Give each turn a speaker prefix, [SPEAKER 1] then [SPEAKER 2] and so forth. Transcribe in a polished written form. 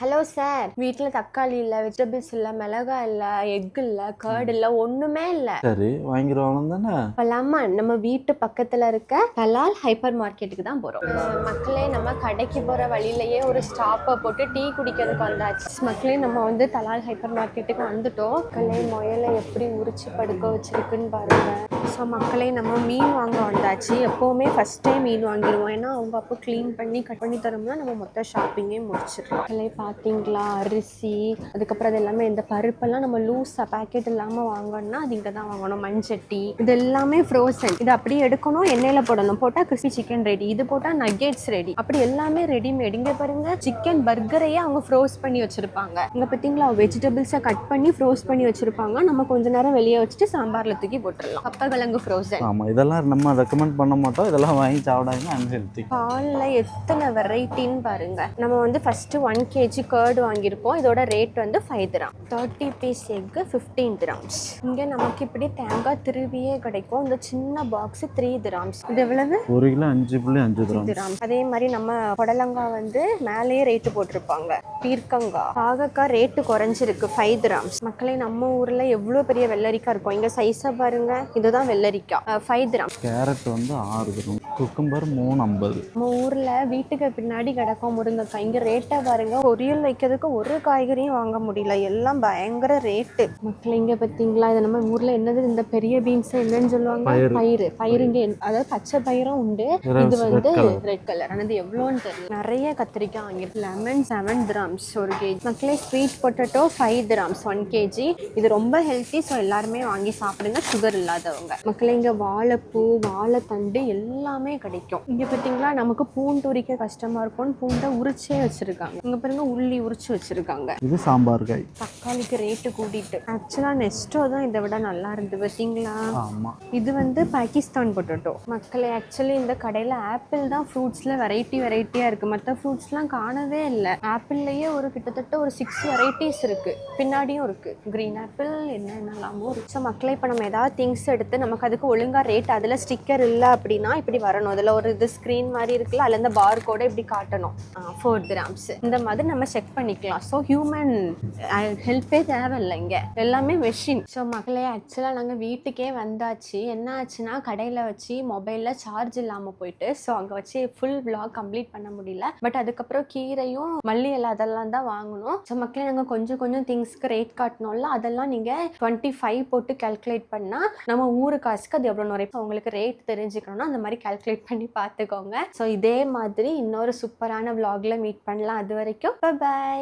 [SPEAKER 1] Hello sir, வீட்டில் தக்காளி இல்லை, வெஜிடபிள்ஸ் இல்லை, மிளகாய் இல்லை, எக் இல்லை, கர்ட் இல்லை, ஒன்றுமே இல்லை.
[SPEAKER 2] சரி, வாங்கிடுவாங்க தானே.
[SPEAKER 1] இப்போலாமா நம்ம வீட்டு பக்கத்தில் இருக்க தலால் ஹைப்பர் மார்க்கெட்டுக்கு தான் போகிறோம். மக்களே, நம்ம கடைக்கு போகிற வழியிலேயே ஒரு ஸ்டாப்பை போட்டு டீ குடிக்கிறதுக்கு வந்தாச்சு. மக்களே, நம்ம வந்து தலால் ஹைப்பர் மார்க்கெட்டுக்கு வந்துட்டோம். மக்களே, முயலை எப்படி உரிச்சு படுக்க வச்சிருக்குன்னு பாருங்க. ஸோ மக்களே, நம்ம மீன் வாங்க வந்தாச்சு. எப்போவுமே ஃபஸ்ட்டே மீன் வாங்கிடுவோம், ஏன்னா அவங்க அப்போ க்ளீன் பண்ணி கட் பண்ணி தரோம்னா நம்ம மொத்த ஷாப்பிங்கே முடிச்சிடலாம். மக்களே பார்த்தீங்களா, அரிசி, அதுக்கப்புறம் அது எல்லாமே இந்த பருப்பெல்லாம் நம்ம லூஸாக பேக்கெட் இல்லாமல் வாங்கணும்னா அது இங்கே தான் வாங்கணும். மண்சட்டி இது எல்லாமே ஃப்ரோசன். இது அப்படியே எடுக்கணும், எண்ணெயில் போடணும், போட்டால் கிறிஸ்பி சிக்கன் ரெடி, இது போட்டால் நக்கெட்ஸ் ரெடி, அப்படி எல்லாமே ரெடிமேட். இங்கே பாருங்க, சிக்கன் பர்கரையே அவங்க ஃப்ரோஸ் பண்ணி வச்சிருப்பாங்க. இங்கே பார்த்தீங்களா, வெஜிடபிள்ஸை கட் பண்ணி ஃப்ரோஸ் பண்ணி வச்சிருப்பாங்க. நம்ம கொஞ்ச நேரம் வெளியே வச்சுட்டு சாம்பாரில் தூக்கி போட்டுடலாம். கப்பகிழங்கு ஃப்ரோசன்.
[SPEAKER 2] ஆமாம், இதெல்லாம் நம்ம ரெக்கமெண்ட் பண்ண மாட்டோம். இதெல்லாம் வாங்கி சாப்பிடாங்க, அன்ஹெல்த்தி.
[SPEAKER 1] பாலில் எத்தனை வெரைட்டின்னு பாருங்க. நம்ம வந்து ஃபஸ்ட்டு 1 kg கர்டு வாங்கியிருப்போம். இதோட ரேட் வந்து 5 dirham. 30 piece egg 15 dirhams. இங்கே நமக்கு இப்படி தேங்காய் திருவியே கிடைக்கும். இந்த சின்ன பாக்ஸ் 3 dirhams. இது எவ்வளவு?
[SPEAKER 2] 1 கிலோ 5.5
[SPEAKER 1] dirhams. அதே மாதிரி நம்ம புடலங்காய் வந்து மேலேயே ரேட்டு போட்டிருப்பாங்க. பீர்க்கங்காய், பாகக்காய் ரேட்டு குறைஞ்சிருக்கு 5 dirhams. மக்களே, நம்ம ஊரில் எவ்வளோ பெரிய வெள்ளரிக்காய் இருக்கும். இங்கே சைஸாக பாருங்க, இதுதான் வெள்ளரிக்காய் 5 dirhams.
[SPEAKER 2] கேரட் வந்து 6 dirham. குக்கும்பர் 3.50.
[SPEAKER 1] நம்ம ஊரில் வீட்டுக்கு பின்னாடி கிடக்கும் முருங்கைக்காய். இங்கே ரேட்டை பாருங்க, பொரியல் வைக்கிறதுக்கு ஒரு காய்கறியும் வாங்க முடியல, எல்லாம் பயங்கர ரேட்டு. மக்கள் இங்கே பார்த்தீங்களா, இது நம்ம ஊரில் என்னது, இந்த பெரிய பீன்ஸ் என்னன்னு சொல்லுவாங்க, பயிறு. இங்கே அதாவது பச்சை பயிரும் உண்டு, இது வந்து ரெட் கலர். ஆனால் இது எவ்வளோன்னு தெரியல. நிறைய கத்திரிக்காய் வாங்கிருக்கு. Lemon 7 dirhams 1 kg. மக்களே, ஸ்வீட் பொட்டேட்டோ 5 dirhams 1 kg. இது ரொம்ப ஹெல்த்தி, ஸோ எல்லாருமே வாங்கி சாப்பிடுங்க, சுகர் இல்லாதவங்க. மக்களே, இங்கே வாழைப்பூ, வாழைத்தண்டு எல்லாமே கிடைக்கும். இங்கே பார்த்தீங்களா, நமக்கு பூண்டு உரிக்க கஷ்டமா இருக்கும், பூண்டை உரிச்சே வச்சிருக்காங்க. இங்க பாருங்க, உள்ளி உரிச்சு வச்சிருக்காங்க.
[SPEAKER 2] இது சாம்பார் காய்.
[SPEAKER 1] தக்காளிக்கு ரேட்டு கூட்டிட்டு. ஆக்சுவலா நெஸ்டோ தான் இதை விட நல்லா இருந்து பார்த்தீங்களா.
[SPEAKER 2] ஆமா,
[SPEAKER 1] இது வந்து பாகிஸ்தான் பொட்டேட்டோ. மக்களே, ஆக்சுவலி இந்த கடையில ஆப்பிள் தான் ஃப்ரூட்ஸ்ல வெரைட்டியா இருக்கு. மற்ற ஃப்ரூட்ஸ்லாம் காணவே இல்லை. ஆப்பிள்லயே ஒரு கிட்டத்தட்ட ஒரு 6 வெரைட்டிஸ் இருக்கு. பின்னாடியும் இருக்கு, கிரீன் ஆப்பிள் என்னென்னலாமோ இருக்கு. ஸோ மக்களே, இப்போ நம்ம ஏதாவது திங்ஸ் எடுத்து நமக்கு அதுக்கு ஒழுங்கா ரேட், அதுல ஸ்டிக்கர் இல்லை அப்படின்னா இப்படி வரணும். அதில் ஒரு இது ஸ்க்ரீன் மாதிரி இருக்குல்ல, அதில் இந்த பார் கோடை இப்படி காட்டணும். 4 dirhams இந்த மாதிரி நம்ம செக் பண்ணிக்கலாம். ஸோ ஹியூமன் ஹெல்ப்பே தேவையில்லை, இங்கே எல்லாமே மெஷின். ஸோ மக்களே, ஆக்சுவலாக நாங்கள் வீட்டுக்கே வந்தாச்சு. என்ன ஆச்சுன்னா, கடையில் வச்சு மொபைலில் சார்ஜ் இல்லாமல் போயிட்டு, ஸோ அங்கே வச்சு ஃபுல் vlog கம்ப்ளீட் பண்ண முடியல. பட் அதுக்கப்புறம் கீரையும் மல்லி இலை அதெல்லாம் தான் வாங்கணும். ஸோ மக்களே, நாங்கள் கொஞ்சம் கொஞ்சம் திங்ஸ்க்கு ரேட் காட்டணும்ல, அதெல்லாம் நீங்கள் 25 போட்டு கால்குலேட் பண்ணால் நம்ம ஊரு காசுக்கு அது எவ்வளோ நிறைய. உங்களுக்கு ரேட் தெரிஞ்சுக்கணும்னா அந்த மாதிரி கால்குலேட் பண்ணி பார்த்துக்கோங்க. ஸோ இதே மாதிரி இன்னொரு சூப்பரான vlogல மீட் பண்ணலாம். அது வரைக்கும் பை.